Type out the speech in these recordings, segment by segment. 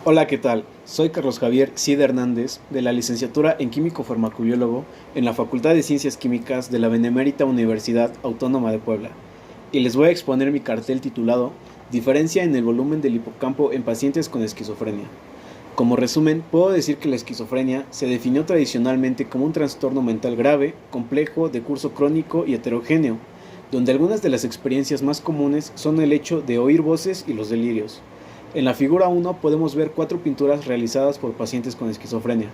Hola, ¿qué tal? Soy Carlos Javier Cid Hernández, de la licenciatura en Químico Farmacobiólogo en la Facultad de Ciencias Químicas de la Benemérita Universidad Autónoma de Puebla, y les voy a exponer mi cartel titulado Diferencia en el volumen del hipocampo en pacientes con esquizofrenia. Como resumen, puedo decir que la esquizofrenia se definió tradicionalmente como un trastorno mental grave, complejo, de curso crónico y heterogéneo, donde algunas de las experiencias más comunes son el hecho de oír voces y los delirios. En la figura 1 podemos ver 4 pinturas realizadas por pacientes con esquizofrenia.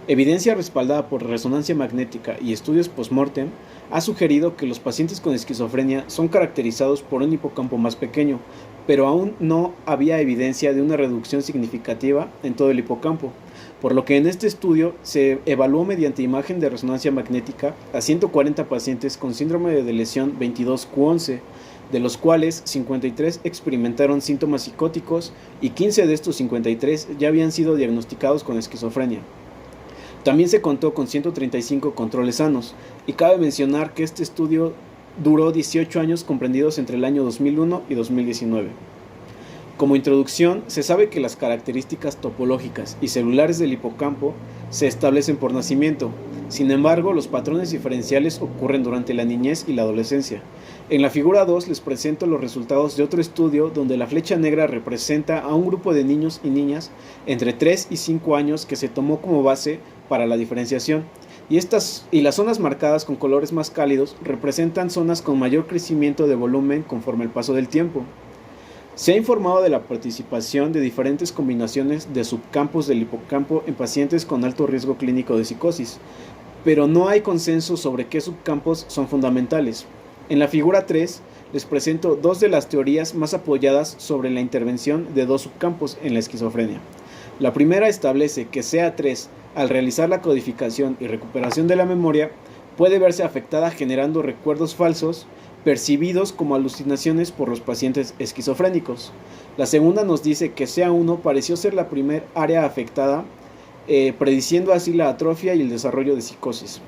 Evidencia respaldada por resonancia magnética y estudios post-mortem ha sugerido que los pacientes con esquizofrenia son caracterizados por un hipocampo más pequeño, pero aún no había evidencia de una reducción significativa en todo el hipocampo, por lo que en este estudio se evaluó mediante imagen de resonancia magnética a 140 pacientes con síndrome de lesión 22q11, de los cuales 53 experimentaron síntomas psicóticos y 15 de estos 53 ya habían sido diagnosticados con esquizofrenia. También se contó con 135 controles sanos, y cabe mencionar que este estudio duró 18 años comprendidos entre el año 2001 y 2019. Como introducción, se sabe que las características topológicas y celulares del hipocampo se establecen por nacimiento. Sin embargo, los patrones diferenciales ocurren durante la niñez y la adolescencia. En la figura 2 les presento los resultados de otro estudio donde la flecha negra representa a un grupo de niños y niñas entre 3 y 5 años que se tomó como base para la diferenciación. Y las zonas marcadas con colores más cálidos representan zonas con mayor crecimiento de volumen conforme el paso del tiempo. Se ha informado de la participación de diferentes combinaciones de subcampos del hipocampo en pacientes con alto riesgo clínico de psicosis, pero no hay consenso sobre qué subcampos son fundamentales. En la figura 3 les presento dos de las teorías más apoyadas sobre la intervención de dos subcampos en la esquizofrenia. La primera establece que CA3, al realizar la codificación y recuperación de la memoria, puede verse afectada generando recuerdos falsos percibidos como alucinaciones por los pacientes esquizofrénicos. La segunda nos dice que CA1 pareció ser la primer área afectada, prediciendo así la atrofia y el desarrollo de psicosis.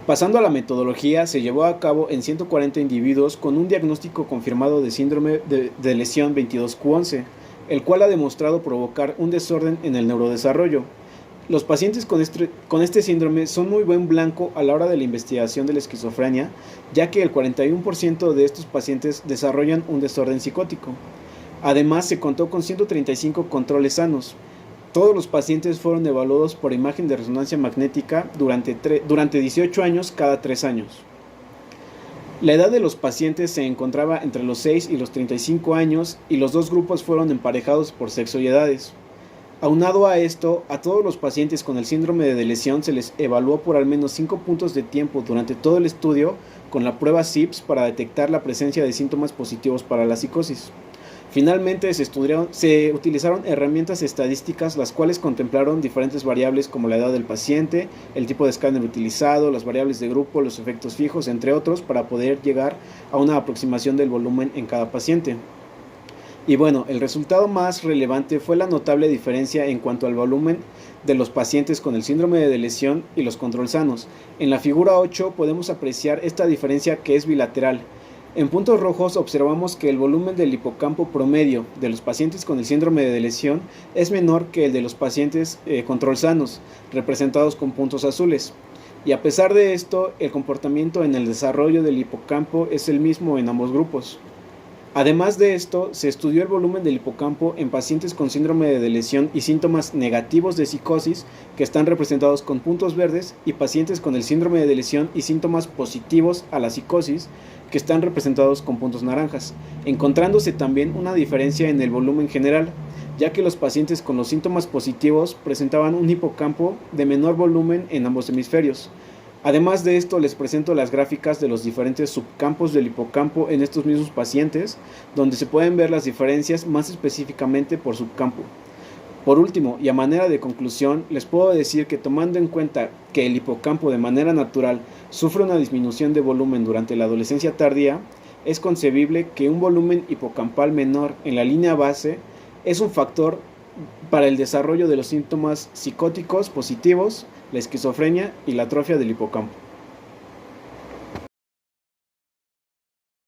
Pasando a la metodología, se llevó a cabo en 140 individuos con un diagnóstico confirmado de síndrome de lesión 22q11, el cual ha demostrado provocar un desorden en el neurodesarrollo. Los pacientes con este síndrome son muy buen blanco a la hora de la investigación de la esquizofrenia, ya que el 41% de estos pacientes desarrollan un desorden psicótico. Además, se contó con 135 controles sanos. Todos los pacientes fueron evaluados por imagen de resonancia magnética durante 18 años cada 3 años. La edad de los pacientes se encontraba entre los 6 y los 35 años y los dos grupos fueron emparejados por sexo y edades. Aunado a esto, a todos los pacientes con el síndrome de lesión se les evaluó por al menos 5 puntos de tiempo durante todo el estudio con la prueba SIPS para detectar la presencia de síntomas positivos para la psicosis. Finalmente se utilizaron herramientas estadísticas las cuales contemplaron diferentes variables como la edad del paciente, el tipo de escáner utilizado, las variables de grupo, los efectos fijos, entre otros, para poder llegar a una aproximación del volumen en cada paciente. Y bueno, el resultado más relevante fue la notable diferencia en cuanto al volumen de los pacientes con el síndrome de lesión y los control sanos. En la figura 8 podemos apreciar esta diferencia que es bilateral. En puntos rojos observamos que el volumen del hipocampo promedio de los pacientes con el síndrome de lesión es menor que el de los pacientes control sanos, representados con puntos azules. Y a pesar de esto, el comportamiento en el desarrollo del hipocampo es el mismo en ambos grupos. Además de esto, se estudió el volumen del hipocampo en pacientes con síndrome de lesión y síntomas negativos de psicosis, que están representados con puntos verdes, y pacientes con el síndrome de lesión y síntomas positivos a la psicosis, que están representados con puntos naranjas, encontrándose también una diferencia en el volumen general, ya que los pacientes con los síntomas positivos presentaban un hipocampo de menor volumen en ambos hemisferios. Además de esto, les presento las gráficas de los diferentes subcampos del hipocampo en estos mismos pacientes, donde se pueden ver las diferencias más específicamente por subcampo. Por último, y a manera de conclusión, les puedo decir que tomando en cuenta que el hipocampo de manera natural sufre una disminución de volumen durante la adolescencia tardía, es concebible que un volumen hipocampal menor en la línea base es un factor para el desarrollo de los síntomas psicóticos positivos, la esquizofrenia y la atrofia del hipocampo.